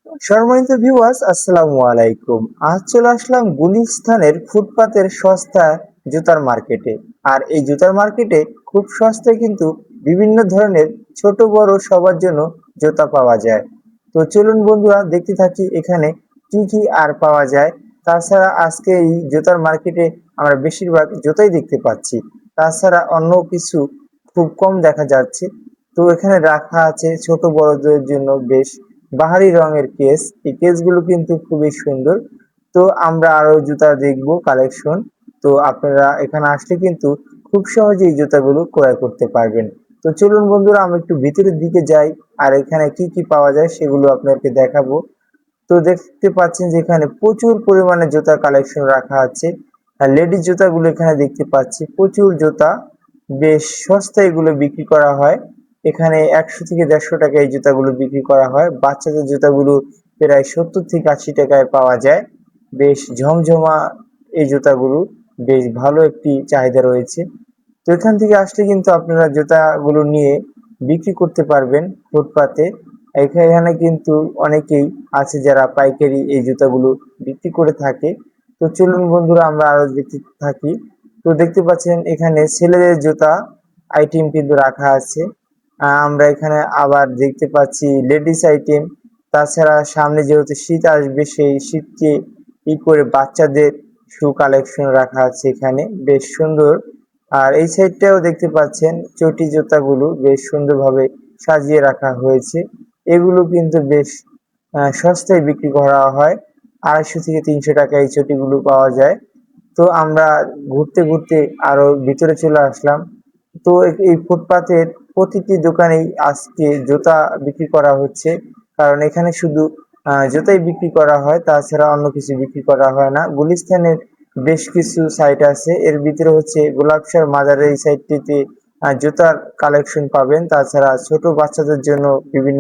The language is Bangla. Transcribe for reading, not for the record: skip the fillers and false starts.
সম্মানিত ভিউয়ার্স, আসসালামু আলাইকুম। আজ চলে আসলাম গুলিস্তানের ফুটপাতের সস্তা জুতার মার্কেটে। আর এই জুতার মার্কেটে খুব সস্তায় কিন্তু বিভিন্ন ধরনের ছোট বড় সবার জন্য জুতা পাওয়া যায়। তো চলুন বন্ধুরা দেখতে থাকি এখানে কি কি আর পাওয়া যায়। তাছাড়া আজকে এই জুতার মার্কেটে আমরা বেশিরভাগ জুতাই দেখতে পাচ্ছি, তাছাড়া অন্য কিছু খুব কম দেখা যাচ্ছে। তো এখানে রাখা আছে ছোট বড়দের জন্য বেশ বাহারি রঙের কেস। এই কেসগুলো কিন্তু খুবই সুন্দর। তো আমরা আরো জুতা দেখবো কালেকশন। তো আপনারা এখানে আসলে কিন্তু খুব সহজেই জুতাগুলো ক্রয় করতে পারবেন। তো চলুন বন্ধুরা আমরা একটু ভিতরের দিকে যাই, আর এখানে কি কি পাওয়া যায় সেগুলো আপনাকে দেখাবো। তো দেখতে পাচ্ছেন যে এখানে প্রচুর পরিমাণে জুতার কালেকশন রাখা আছে। আর লেডিস জুতাগুলো এখানে দেখতে পাচ্ছি, প্রচুর জুতা, বেশ সস্তায় এগুলো বিক্রি করা হয়। এখানে ১০০ থেকে ১৫০ টাকায় এই জুতাগুলো বিক্রি করা হয়। বাচ্চাদের জুতাগুলো প্রায় ৭০ থেকে ৮০ টাকায় পাওয়া যায়। বেশ ঝমঝমা এই জুতাগুলো, বেশ ভালো একটি চাহিদা রয়েছে। তো এখান থেকে আসলে কিন্তু আপনারা জুতাগুলো নিয়ে বিক্রি করতে পারবেন ফুটপাতে। এখানে কিন্তু অনেকেই আছে যারা পাইকারি এই জুতাগুলো বিক্রি করে থাকে। তো চলুন বন্ধুরা আমরা আরো দেখতে থাকি। তো দেখতে পাচ্ছেন এখানে ছেলেদের জুতা আইটেম কিন্তু রাখা আছে। আমরা এখানে আবার দেখতে পাচ্ছি লেডিস আইটেম। তাছাড়া সামনে যেহেতু শীত আসবে, সেই শীতকে করে বাচ্চাদের শু কালেকশন রাখা আছে এখানে, বেশ সুন্দর। আর এই সাইডটাও দেখতে পাচ্ছেন চটি জুতাগুলো বেশ সুন্দরভাবে সাজিয়ে রাখা হয়েছে। এগুলো কিন্তু বেশ সস্তায় বিক্রি করা হয়। ২৫০ থেকে ৩০০ টাকায় এই চটিগুলো পাওয়া যায়। তো আমরা ঘুরতে ঘুরতে আরো ভিতরে চলে আসলাম। তো এই ফুটপাতের প্রতিটি দোকানেই আজকে জুতা বিক্রি করা হচ্ছে, কারণ এখানে শুধু জুতাই বিক্রি করা হয়, তাছাড়া অন্য কিছু বিক্রি করা হয় না। গুলিস্তানের বেশ কিছু সাইট আছে, এর ভিতরে হচ্ছে গোলাপশাহ মাজারের এই সাইটটিতে জুতার কালেকশন পাবেন। তাছাড়া ছোট বাচ্চাদের জন্য বিভিন্ন